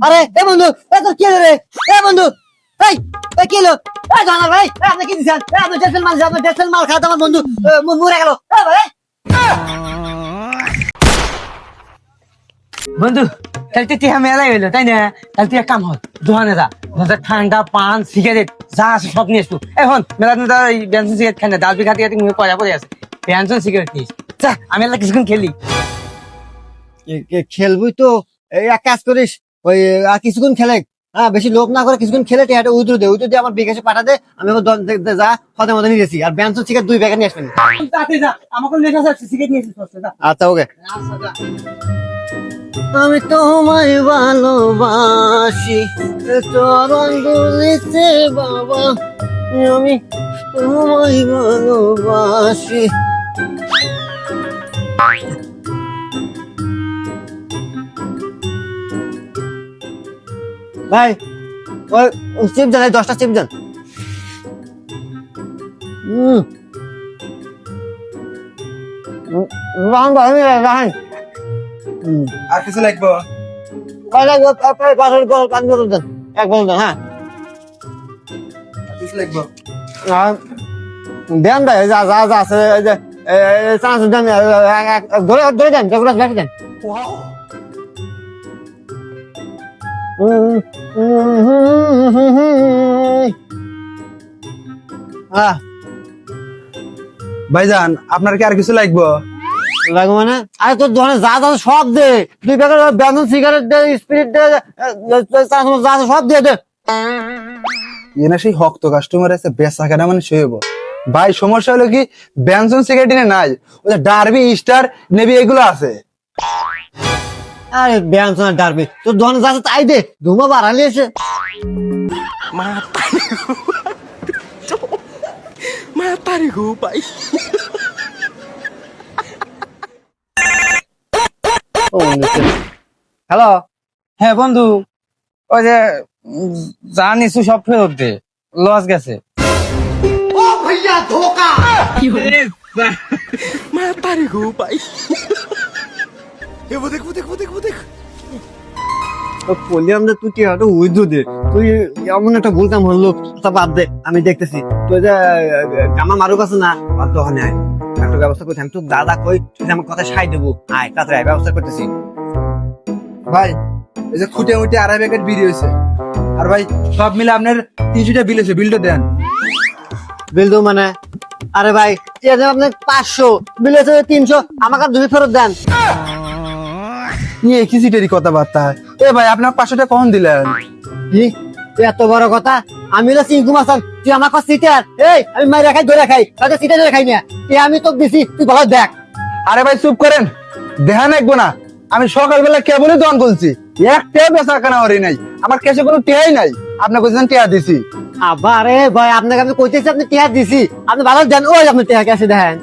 আরে এ বন্ধু এ তোর কি হলো রে? এ বন্ধু এই এ কি হলো? এ জানার ভাই আপনি কি দিছেন? আপনি ডেসেল মাল খাওয়াতে আমার বন্ধু মরে গেল। এ ভাই বন্ধু তাহলে তো টিহা মেলাই হইলো তাই না? তাহলে তুই এক কাম হয় দোকানে যা, ঠান্ডা পান সিগারেট যা আছে সব নিয়ে আসবো। এখন মেলা বেনসন সিগারেট খাই না, ডালবি খাতে খাতে মুখে পয়সা পড়ে আছে, বেনসন সিগারেট নিস। যা আমি এলা কিছুক্ষণ খেলি। খেলবি তো এক কাজ করিস, ওই আর কিছুক্ষণ খেলে, হ্যাঁ বেশি লোভ না করে কিছুক্ষণ খেলে টিহাটা উইথড্র দে আমার বিকাশে পাঠা দে। আমি যা ফতে মতো নিয়ে গেছি আর বেনসন সিগারেট 2 প্যাকেট নিয়ে আসবেন। তাতে যা আমাকে নেশা আছে, সিগারেট নিয়ে আসিস। আচ্ছা ওকে। আমি তোমায় ভালোবাসি চরণ দুলিতে বাবা, আমি তোমায় ভালোবাসি। ভাই ওই চিপ দেন, 10টা চিপ দেন। রাখেন আর কিছু লাগবো? এক বছর দেন। হ্যাঁ কিছু লাগবো? দেন ভাই, যা যা যা আছে দেন, ধরে দেন, যেগুলো বেশি দেন। ভাইজান আপনার কি আর কিছু লাগবো? লাগবে মানে? আরে তোর দোকানে যা যা সব দে, 2 প্যাকেট বেনসন সিগারেট দে, স্পিরিট দে, যা আছে সব দিয়ে দে। এনা সেই হক্ত কাস্টমার আছে, বেচা কেনা মানে শুয়েব। ভাই সমস্যা হলো কি, বেনসন সিগারেট নাই, ওই ডার্বি স্টার নেভি এগুলো আছে। আরে বেনসন ডারবি তোর দোকানে যা আছে তাই দে, ধুমা বাড়ালি এসে। হ্যালো হ্যাঁ বন্ধু, ওই যে যা নিছু সব ফেরত দে, লস গেছে। বললাম যে তুই টিহাটা উইথড্র দে, তুই এমন একটা ভুল কাম হলো, তা বাদ দে আমি দেখতেছি। তুই যে গামা মারুক আছে না, আর দোকানে আয়, একটা ব্যবস্থা করছি আমি। তোর দাদা কই তুই আমার কথা সাই দেবো, আয় তাড়াতাড়ি আয়, ব্যবস্থা করতেছি। ভাই এই যে খুঁটে মুটে 2.5 প্যাকেট বিড়ি হয়েছে, আর ভাই সব মিলে আপনার 300 বিল হয়েছে, বিলটা দেন। বিল দেবো মানে? আরে ভাই আপনার 500 বিল হয়েছে 300, আমাকে 2 ফেরত দেন। নিয়ে কি সিটেরই কথাবার্তা? এ ভাই আপনার 500 টাকা কখন দিলেন? কি এত বড় কথা? আমি হলো চিঙ্কু মাস্টার, তুই আমার কাছে সিটার? এই আমি মাইরা খাই ধরে খাই, তাতে সিটার ধরে খাই না। আমি তো দিছি, তুই ভালো দেখ। আরে ভাই চুপ করেন, দেখান একবো না। আমি সকালবেলা কেবলই দোকান খুলছি, একটা বেচা কেনা হরি নাই, আমার ক্যাশে কোনো টিয়াই নাই। আপনার কোথায় টিয়া দিছি? আবারে ভাই আপনাকে আমি কইতেছি আপনি টিয়া দিছি, আপনি ভালো দেন। ওই আপনি টিয়া কাছে দেখেন।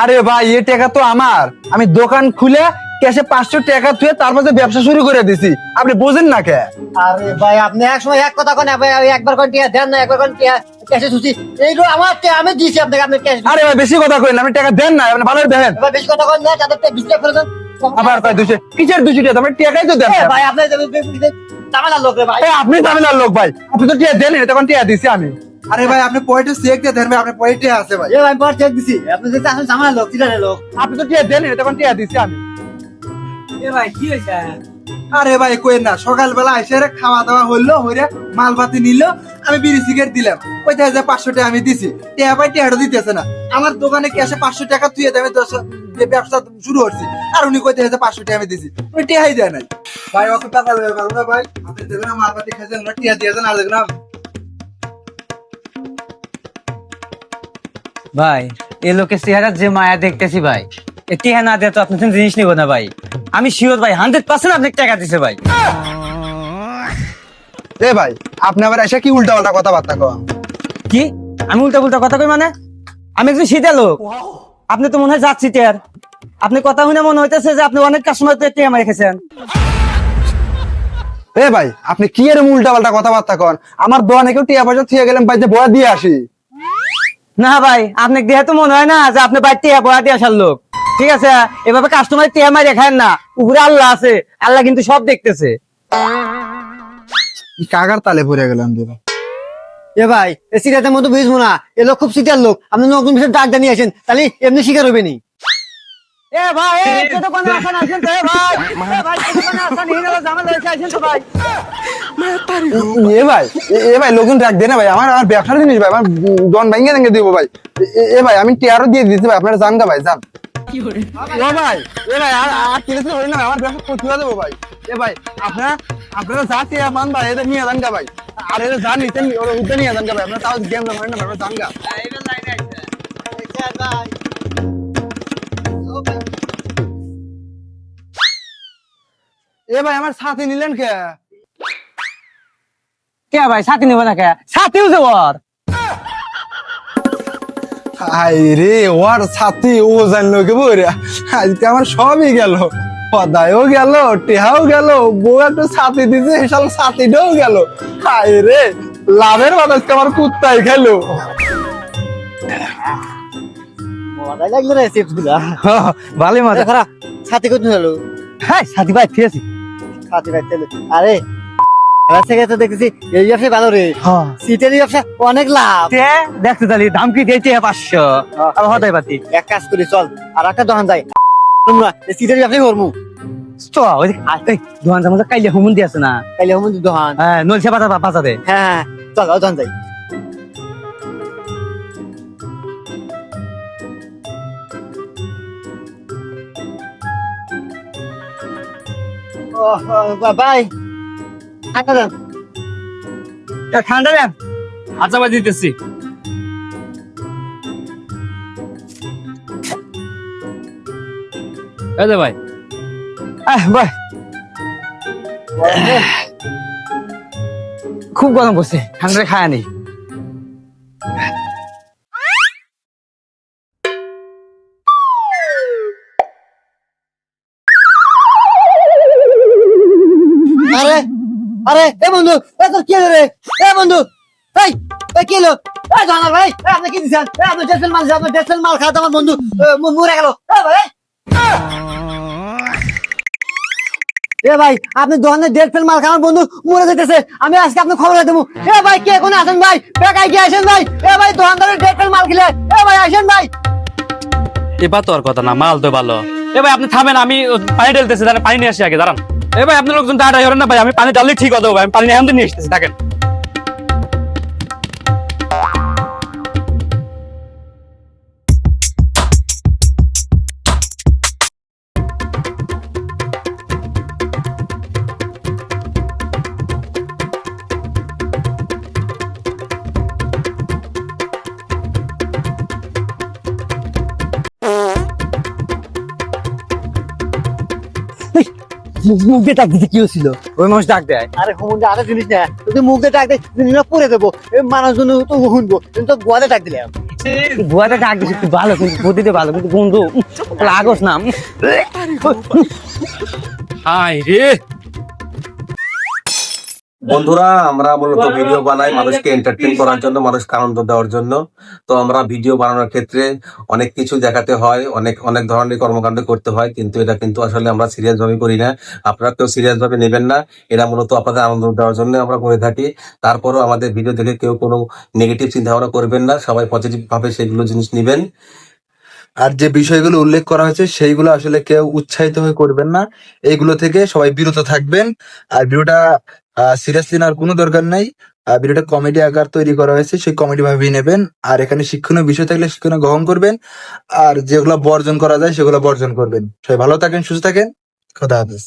আরে ভাই এ টাকা তো আমার, আমি দোকান খুলে ক্যাশে 500 টাকা থুয়ে তারপর ব্যবসা শুরু করে দিছি, আপনি বোঝেন না কে? আরে ভাই আপনি এক সময় এক কথা কোন, একবার কোন টিয়া দেন না, একবার কোন টিয়া ক্যাশে ছুটি। এইগুলো আমার টিয়া, আমি দিছি আপনাকে, আপনি ক্যাশ। আরে ভাই বেশি কথা কইলেন, আপনি টাকা দেন না, আপনি ভালো দেখেন। এবার বেশি কথা কোন না, তাদের টিয়া বিস্তার করে দেন। আবার কয় 200 কিসের 200 টাকা? আপনি টাকাই তো দেন। ভাই আপনি তামিলার লোক রে ভাই। আপনি তামিলার লোক ভাই, আপনি তো টিয়া দেন, তখন টিয়া দিছি আমি। আরে ভাই আপনি পয়েন্টে চেক দিয়ে দেন ভাই, আপনার পয়েন্টে আছে ভাই। ভাই পর চেক দিছি, আপনি যেটা আসলে তামিলার লোক, চিটারের লোক। আপনি তো টিয়া দেন, তখন টিয়া দিছি আমি। ভাই কি হয়েছে? আরে ভাই কই না, সকালবেলা এসে খাওয়া দাওয়া হইলো, হইরে মালবাতি নিল, আমি বিড়ি সিগারেট দিলাম, কইতে যে 500 টাকা আমি দিছি, টিয়া ভাই টিয়াটা দিতেছে না। আমার দোকানে ক্যাশে 500 টাকা তুই দেবে, ব্যবসা শুরু করছি, আর উনি কইতে যে 500 টাকা আমি দিছি, উনি টিয়াই দেয় নাই। ভাই অত টাকা লয়ে গেল না ভাই, আপনি দেবেন না মালবাতি খাইছেন না, টিয়া দিয়েছেন আর দেখুন। ভাই এই লোকের চেহারা যে মায়া দেখতেছি ভাই, টিহা না দিয়ে তো আপনি জিনিস নিব না ভাই। আমি শিওর ভাই 100% আপনাকে টাকা দিছে ভাই। এ ভাই আপনি আবার এসে কি উল্টা পাল্টা কথাবার্তা কন? কি আমি উল্টা পুল্টা কথা কই মানে? আমি একজন শীতের লোক, আপনি তো মনে হয় যাচ্ছি টিয়ার। আপনি কথা শুনে মনে হইতেছে যে আপনি অনেক কাস্টমার টিয়া মারি খেয়েছেন। এ ভাই আপনি কি এর উল্টা পাল্টা কথাবার্তা কন? আমার দোকানে কেউ টিয়া পয়সা থিয়ে গেলেন ভাই, যে বয়া দিয়ে আসি। না ভাই আপনি দেখে তো মনে হয় না যে আপনি বাইরে টিয়া বয়া দিয়ে আসার লোক। ঠিক আছে, এভাবে কাস্টমার টিয়া মারি খায় না, উপরে আল্লাহ আছে, আল্লাহ কিন্তু সব দেখতেছে। কাকার তালে পড়ে গেলাম রে ভাই। এ ভাই এ সিরিয়াতের মতো বুঝবো না, এ লোক খুব সিটার লোক, আপনি নতুন বিষয়ে ডাক জানিয়ে আসেন, তাহলে এমনি শিকার হবে নি। এ ভাই কে দোকানে আসেন আসেন তো, এ ভাই এ ভাই কে দোকানে আসেন, হিনালা ঝামেলা হয়েছে, আসেন তো ভাই। এ ভাই লোকজন ডাক দে না ভাই, আমার ব্যবসার জিনিস ভাই, আমার দন ভাঙ্গে ভেঙে দিব ভাই। এ ভাই আমি টিয়ারও দিয়ে দিতে ভাই, আপনারা জান গা ভাই, জান। ও ভাই এ ভাই আর কিছু হই না, আমার ব্যবসা ক্ষতি হয়ে যাবো ভাই। এ ভাই আপনারা যা টিয়া মান ভাই, এটা নিয়ে যান গা ভাই, আর এটা যা নিতেন ওরা উঠে নিয়ে যান গা ভাই, আপনারা তাও গেম না ভাই, না ভাই জান গা। এ ভাই আমার সাথে নিলেন কে? কে ভাই সাথে নেবো না কে, সাথেও যে ওর রে ওর সাথে ও জানলো কে বই রে, আজকে আমার সবই গেল, পদায়ও গেল, টেহাও গেল, বউ একটা ছাতি দিছে, সব ছাতিটাও গেল। হায় রে লাভের বাদ আজকে আমার কুত্তাই খেলো। মজাই লাগলো রে চিপস গুলা। ভালোই মজা। খারাপ ছাতি কোথায় হলো? হ্যাঁ সাথী ভাই ঠিক আছে। ছাতি ভাই তেলে আরে রাস্তায় তো দেখতেছি এই ব্যবসা ভালো রে, সিটের ব্যবসা অনেক লাভ। দেখতে তাহলে দাম কি দিয়েছে 500 আর হতাই পাতি। এক কাজ করি চল আর একটা দোকান যাই, তোমরা সিটের ব্যবসাই করবো। তো ওই দোকান জামা কাইলে হুমুন দিয়ে আছে না, কাইলে হুমুন দোকান। হ্যাঁ নলছে বাজারে। হ্যাঁ চল দোকান যাই। ভাই ঠান্ডা দেন। ঠান্ডা দেন। আচ্ছা ভাই দিতেছি। এই যে ভাই ভাই খুব গরম পড়ছে, ঠান্ডা খায় নেই। আরে আরে এ বন্ধু এ তোর কি হলো রে? এ বন্ধু এই এ কি হলো? এ জানা ভাই এ আপনি কি দিছেন? এ আপনি ডেসেল মাল, আপনি ডেসেল মাল খাওয়াতে আমার বন্ধু মরে গেল। এ ভাই এ ভাই আপনি দোকানে ডেসেল মাল খাওয়ার বন্ধু মরে যেতেছে, আমি আজকে আপনি খবর দেবো। এ ভাই কে কোনে আছেন ভাই? বেকায় কি আসেন ভাই? এ ভাই দোকানদারের ডেসেল মাল খেলে, এ ভাই আসেন ভাই। এবার তো আর কথা না, মাল তো ভালো। এ ভাই আপনি থামেন, আমি পানি ঢেলতেছি, দাঁড়ান পানি নিয়ে আসি আগে, দাঁড়ান। এ ভাই আপনি লোকজন দাঁড়াই করেন না ভাই, আমি পানি ঢাললে ঠিক হতো ভাই, আমি পানি এখন নিয়ে আসতেছি, থাকেন। মুখ দিয়ে ডাক দিতে কি হচ্ছিল? ওই মানুষ ডাক দেয়। আরে হুমুন আরে জিনিস না, যদি মুখ দিয়ে ডাক দেয় জিনিসটা পরে দেবো, এই মানুষজন তো শুনবো, কিন্তু গোয়াতে ডাক দিলে বুয়াতে ডাক দিচ্ছে তুই ভালো, কিন্তু বুদ্ধিতে ভালো, কিন্তু বন্ধু লাগোস না। হাই রে বন্ধুরা, আমরা মূলত ভিডিও বানাই মানুষকে এন্টারটেইন করার জন্য, মানুষকে আনন্দ দেওয়ার জন্য। তো আমরা ভিডিও বানানোর ক্ষেত্রে অনেক কিছু দেখাতে হয়, অনেক অনেক ধরনের কর্মকাণ্ড করতে হয়, কিন্তু এটা কিন্তু আসলে আমরা সিরিয়াস ভাবে করি না। আপনারা কেউ সিরিয়াস ভাবে নেবেন না, এটা মূলত আপনাদের আনন্দ দেওয়ার জন্য আমরা করে থাকি। তারপরও আমাদের ভিডিও দেখে কেউ কোনো নেগেটিভ চিন্তা ভাবনা করবেন না, সবাই পজিটিভ ভাবে সেগুলো জিনিস নিবেন। আর যে বিষয়গুলো উল্লেখ করা হয়েছে সেইগুলো আসলে কেউ উৎসাহিত হয়ে করবেন না, এইগুলো থেকে সবাই বিরত থাকবেন। আর ভিডিওটা সিরিয়াসলি নেওয়ার কোনো দরকার নাই, ভিডিওটা কমেডি আকার তৈরি করা হয়েছে, সেই কমেডি ভাবেই নেবেন। আর এখানে শিক্ষণীয় বিষয় থাকলে শিক্ষণীয় গ্রহণ করবেন, আর যেগুলো বর্জন করা যায় সেগুলো বর্জন করবেন। সবাই ভালো থাকেন, সুস্থ থাকেন, খোদা হাফেজ।